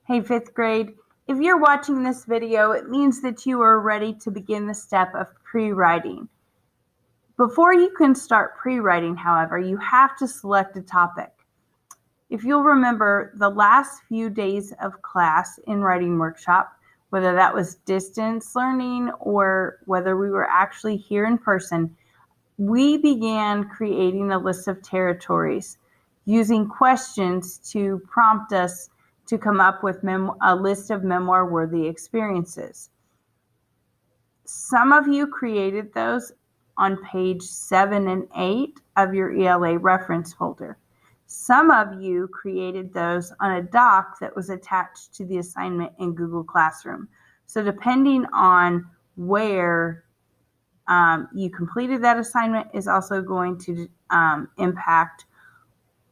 Hey, fifth grade. If you're watching this video, it means that you are ready to begin the step of pre-writing. Before you can start pre-writing, however, you have to select a topic. If you'll remember the last few days of class in writing workshop, whether that was distance learning or whether we were actually here in person, we began creating a list of territories using questions to prompt us to come up with a list of memoir-worthy experiences. Some of you created those on page 7 and 8 of your ELA reference folder. Some of you created those on a doc that was attached to the assignment in Google Classroom. So depending on where you completed that assignment is also going to impact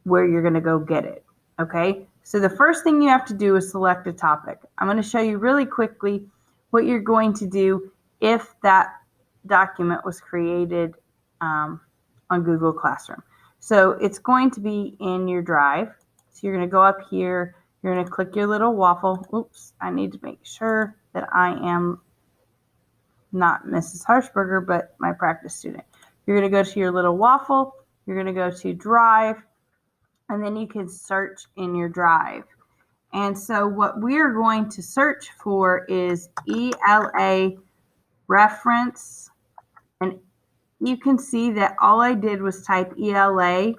where you're going to go get it. Okay, so the first thing you have to do is select a topic. I'm going to show you really quickly what you're going to do if that document was created on Google Classroom. So it's going to be in your drive. So you're going to go up here, you're going to click your little waffle. Oops, I need to make sure that I am not Mrs. Harshberger, but my practice student. You're going to go to your little waffle, you're going to go to Drive, and then you can search in your Drive. And so what we're going to search for is ELA reference. And you can see that all I did was type ELA,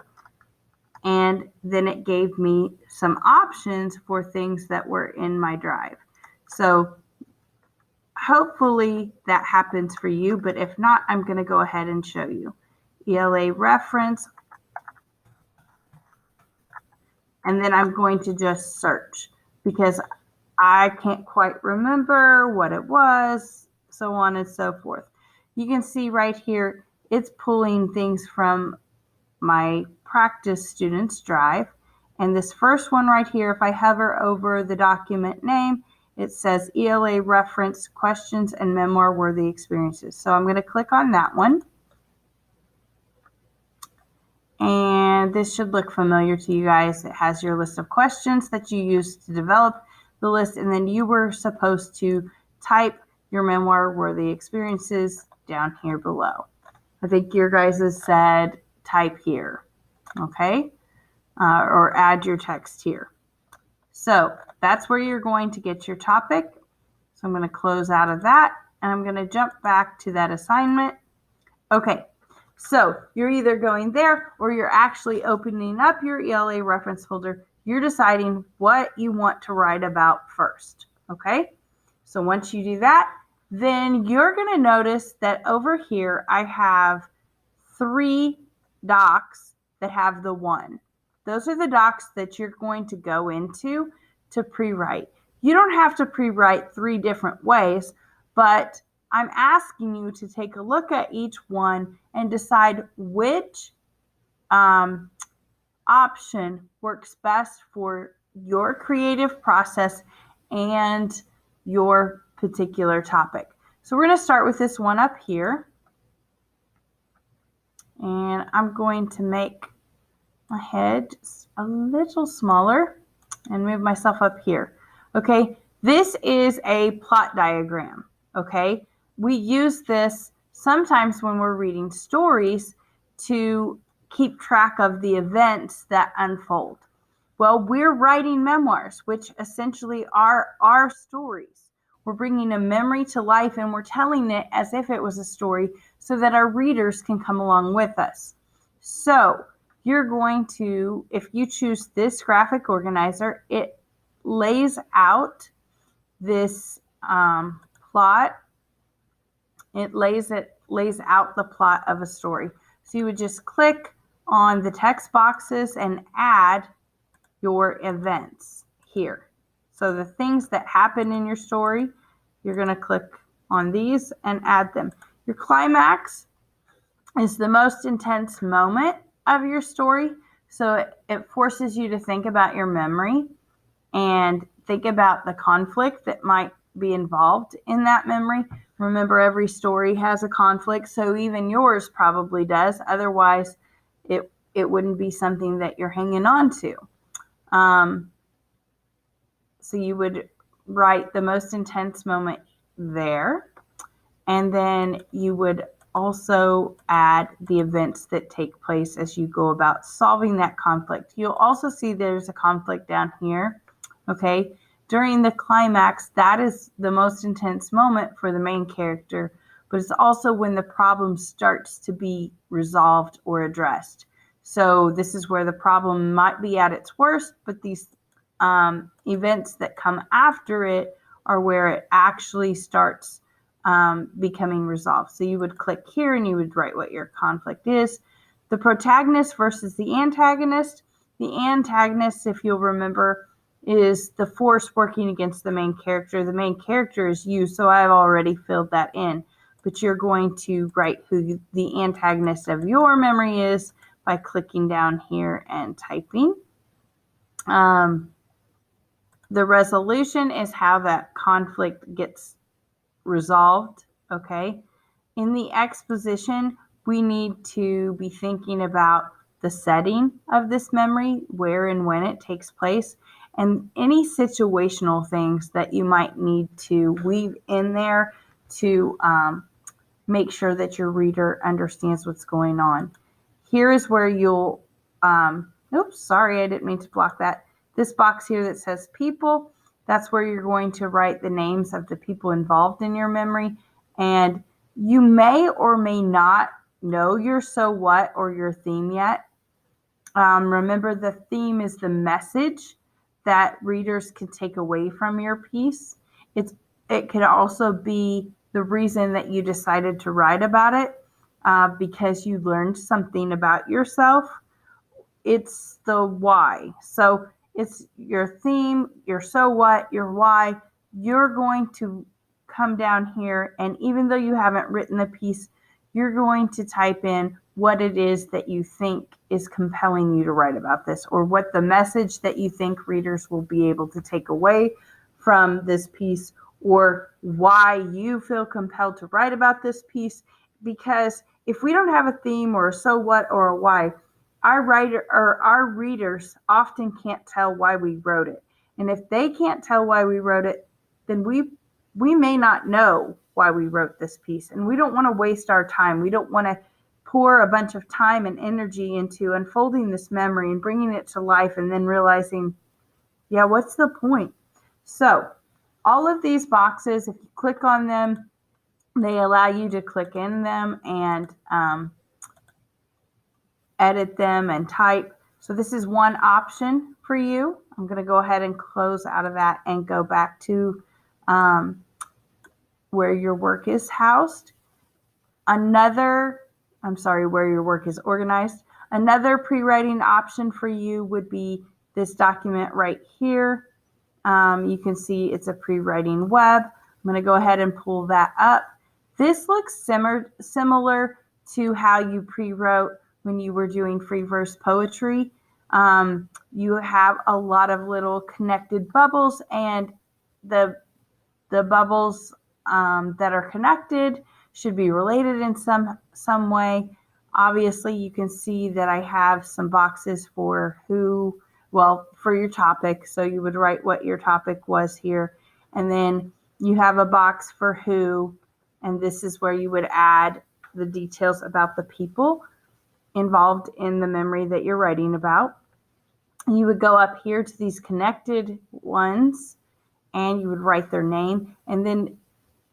and then it gave me some options for things that were in my Drive. So hopefully that happens for you, but if not, I'm going to go ahead and show you. ELA reference, and then I'm going to just search because I can't quite remember what it was, so on and so forth. You can see right here, it's pulling things from my practice students' Drive. And this first one right here, if I hover over the document name, it says ELA reference questions and memoir-worthy experiences. So I'm going to click on that one. And this should look familiar to you guys. It has your list of questions that you used to develop the list, and then you were supposed to type your memoir-worthy experiences down here below. I think your guys' said type here, okay? Or add your text here. So that's where you're going to get your topic. So I'm going to close out of that, and I'm going to jump back to that assignment. Okay, so you're either going there or you're actually opening up your ELA reference folder. You're deciding what you want to write about first, okay? So once you do that, then you're going to notice that over here I have 3 docs that have the 1. Those are the docs that you're going to go into to pre-write. You don't have to pre-write 3 different ways, but I'm asking you to take a look at each one and decide which option works best for your creative process and your particular topic. So we're going to start with this one up here. And I'm going to make my head just a little smaller and move myself up here. Okay, this is a plot diagram. Okay, we use this sometimes when we're reading stories to keep track of the events that unfold. Well, we're writing memoirs, which essentially are our stories. We're bringing a memory to life and we're telling it as if it was a story so that our readers can come along with us. So you're going to, if you choose this graphic organizer, it lays out this plot. It lays out the plot of a story. So you would just click on the text boxes and add your events here. So the things that happen in your story, you're going to click on these and add them. Your climax is the most intense moment of your story. So it forces you to think about your memory and think about the conflict that might be involved in that memory. Remember, every story has a conflict, so even yours probably does. Otherwise, it wouldn't be something that you're hanging on to. So you would write the most intense moment there. And then you would also add the events that take place as you go about solving that conflict. You'll also see there's a conflict down here, okay? During the climax, that is the most intense moment for the main character, but it's also when the problem starts to be resolved or addressed. So this is where the problem might be at its worst, but these events that come after it are where it actually starts becoming resolved. So you would click here and you would write what your conflict is. The protagonist versus the antagonist. The antagonist, if you'll remember, is the force working against the main character. The main character is you, so I've already filled that in. But you're going to write who the antagonist of your memory is by clicking down here and typing. The resolution is how that conflict gets resolved, okay? In the exposition, we need to be thinking about the setting of this memory, where and when it takes place, and any situational things that you might need to weave in there to make sure that your reader understands what's going on. Here is where you'll, oops, sorry, I didn't mean to block that. This box here that says people, that's where you're going to write the names of the people involved in your memory. And you may or may not know your so what or your theme yet. Remember, the theme is the message that readers can take away from your piece. It could also be the reason that you decided to write about it because you learned something about yourself. It's the why. So it's your theme, your so what, your why. You're going to come down here, and even though you haven't written the piece, you're going to type in what it is that you think is compelling you to write about this, or what the message that you think readers will be able to take away from this piece, or why you feel compelled to write about this piece. Because if we don't have a theme or a so what or a why, our readers often can't tell why we wrote it. And if they can't tell why we wrote it, then we may not know why we wrote this piece. And we don't want to waste our time. We don't want to pour a bunch of time and energy into unfolding this memory and bringing it to life and then realizing, yeah, what's the point? So all of these boxes, if you click on them, they allow you to click in them and edit them and type. So this is one option for you. I'm going to go ahead and close out of that and go back to where your work is housed. Where your work is organized. Another pre-writing option for you would be this document right here. You can see it's a pre-writing web. I'm going to go ahead and pull that up. This looks similar to how you pre-wrote when you were doing free verse poetry. You have a lot of little connected bubbles, and the bubbles that are connected should be related in some way. Obviously, you can see that I have some boxes for for your topic. So you would write what your topic was here. And then you have a box for who, and this is where you would add the details about the people involved in the memory that you're writing about. You would go up here to these connected ones and you would write their name, and then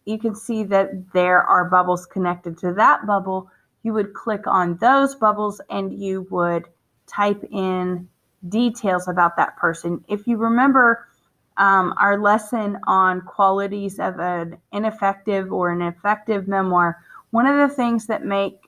you can see that there are bubbles connected to that bubble. You would click on those bubbles and you would type in details about that person. If you remember our lesson on qualities of an ineffective or an effective memoir, one of the things that make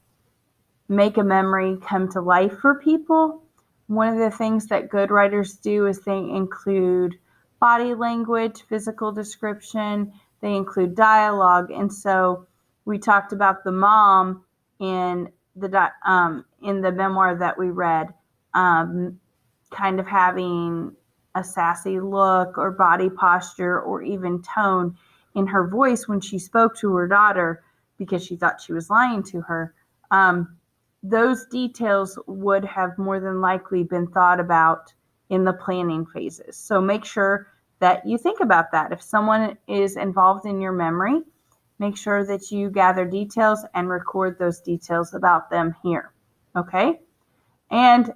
a memory come to life for people, one of the things that good writers do is they include body language, physical description, they include dialogue. And so we talked about the mom in the memoir that we read, kind of having a sassy look or body posture or even tone in her voice when she spoke to her daughter because she thought she was lying to her. Those details would have more than likely been thought about in the planning phases. So make sure that you think about that. If someone is involved in your memory, make sure that you gather details and record those details about them here, okay? And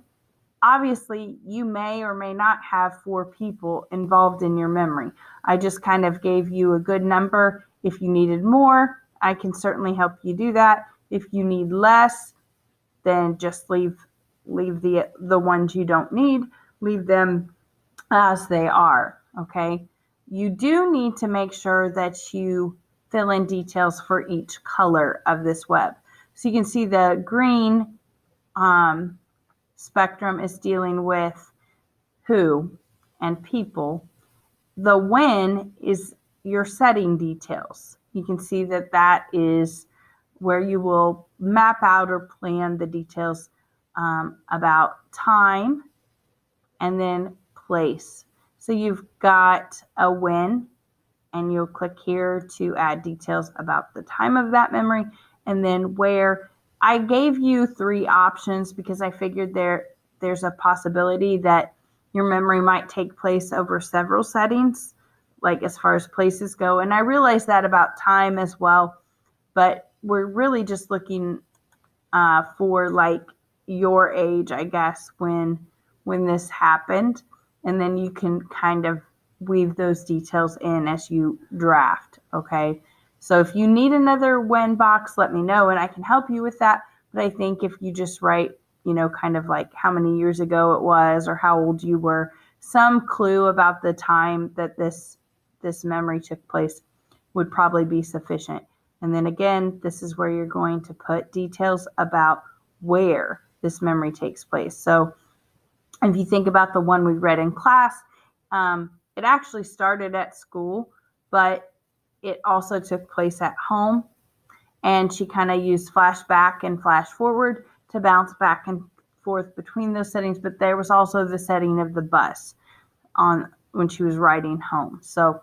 obviously, you may or may not have 4 people involved in your memory. I just kind of gave you a good number. If you needed more, I can certainly help you do that. If you need less, then just leave the ones you don't need, leave them as they are, okay? You do need to make sure that you fill in details for each color of this web. So you can see the green spectrum is dealing with who and people. The when is your setting details. You can see that that is where you will map out or plan the details about time and then place. So you've got a when, and you'll click here to add details about the time of that memory, and then where. I gave you 3 options because I figured there's a possibility that your memory might take place over several settings, like as far as places go. And I realized that about time as well, but we're really just looking for like your age, I guess, when this happened, and then you can kind of weave those details in as you draft, okay? So if you need another when box, let me know and I can help you with that. But I think if you just write, kind of like how many years ago it was or how old you were, some clue about the time that this memory took place would probably be sufficient. And then again, this is where you're going to put details about where this memory takes place. So if you think about the one we read in class, it actually started at school, but it also took place at home. And she kind of used flashback and flash forward to bounce back and forth between those settings. But there was also the setting of the bus on when she was riding home. So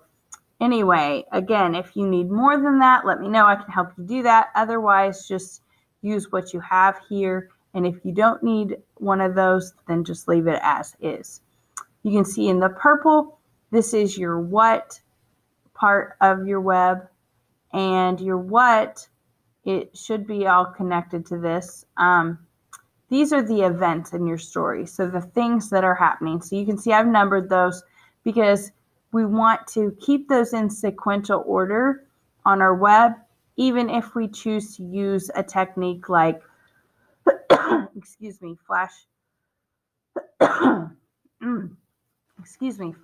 anyway, again, if you need more than that, let me know. I can help you do that. Otherwise, just use what you have here. And if you don't need one of those, then just leave it as is. You can see in the purple, this is your what part of your web. And your what, it should be all connected to this. These are the events in your story. So the things that are happening. So you can see I've numbered those because we want to keep those in sequential order on our web, even if we choose to use a technique like,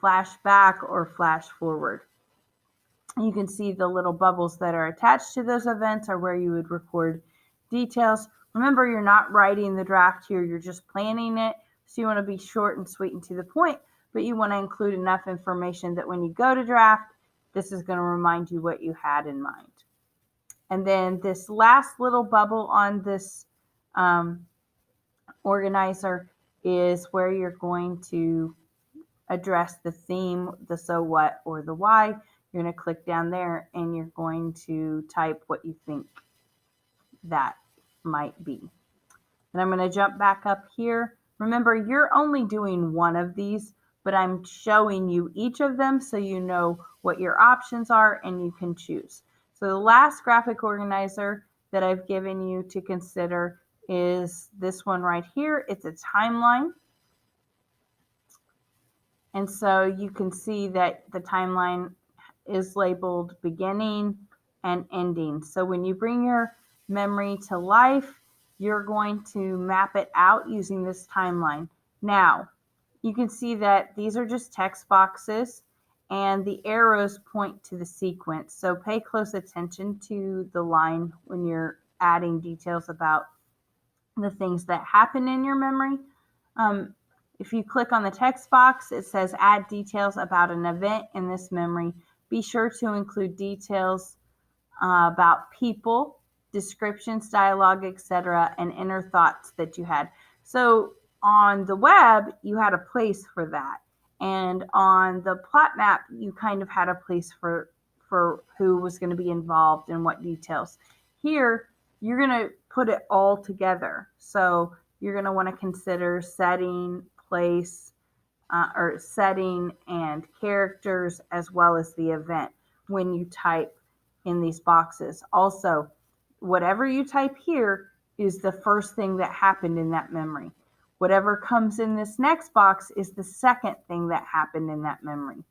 flashback or flash forward. You can see the little bubbles that are attached to those events are where you would record details. Remember, you're not writing the draft here, you're just planning it. So you want to be short and sweet and to the point, but you want to include enough information that when you go to draft, this is going to remind you what you had in mind. And then this last little bubble on this organizer is where you're going to address the theme, the so what, or the why. You're going to click down there and you're going to type what you think that might be. And I'm going to jump back up here. Remember, you're only doing one of these, but I'm showing you each of them so you know what your options are and you can choose. So the last graphic organizer that I've given you to consider is this one right here. It's a timeline. And so you can see that the timeline is labeled beginning and ending. So when you bring your memory to life, you're going to map it out using this timeline. Now, you can see that these are just text boxes and the arrows point to the sequence. So pay close attention to the line when you're adding details about the things that happen in your memory. If you click on the text box, it says add details about an event in this memory. Be sure to include details about people, descriptions, dialogue, etc., and inner thoughts that you had. So on the web, you had a place for that. And on the plot map, you kind of had a place for who was going to be involved and what details. Here, you're going to put it all together. So you're going to want to consider setting, place, or setting and characters, as well as the event when you type in these boxes. Also, whatever you type here is the first thing that happened in that memory. Whatever comes in this next box is the second thing that happened in that memory.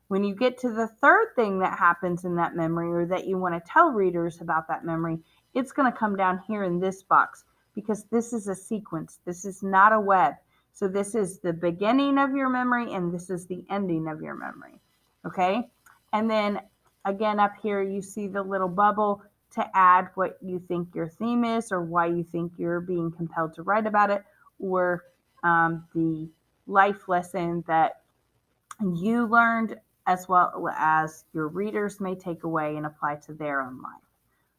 When you get to the third thing that happens in that memory, or that you want to tell readers about that memory, it's going to come down here in this box, because this is a sequence. This is not a web. So this is the beginning of your memory and this is the ending of your memory. Okay? And then again, up here, you see the little bubble to add what you think your theme is, or why you think you're being compelled to write about it, or the life lesson that you learned, as well as your readers may take away and apply to their own life.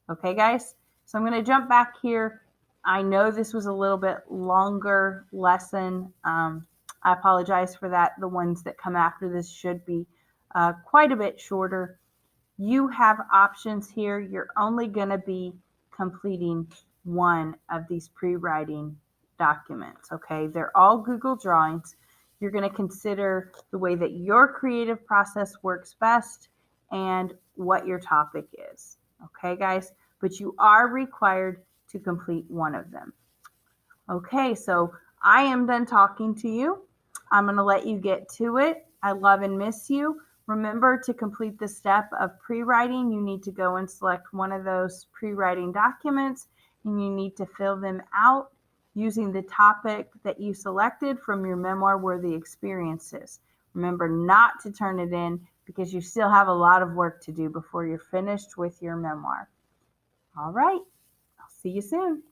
Okay, guys? So I'm going to jump back here. I know this was a little bit longer lesson. I apologize for that. The ones that come after this should be quite a bit shorter. You have options here. You're only going to be completing one of these pre-writing documents, okay? They're all Google Drawings. You're going to consider the way that your creative process works best and what your topic is, okay, guys? But you are required to complete one of them. Okay, so I am done talking to you. I'm going to let you get to it. I love and miss you. Remember, to complete the step of pre-writing, you need to go and select one of those pre-writing documents, and you need to fill them out using the topic that you selected from your memoir-worthy experiences. Remember not to turn it in, because you still have a lot of work to do before you're finished with your memoir. All right, I'll see you soon.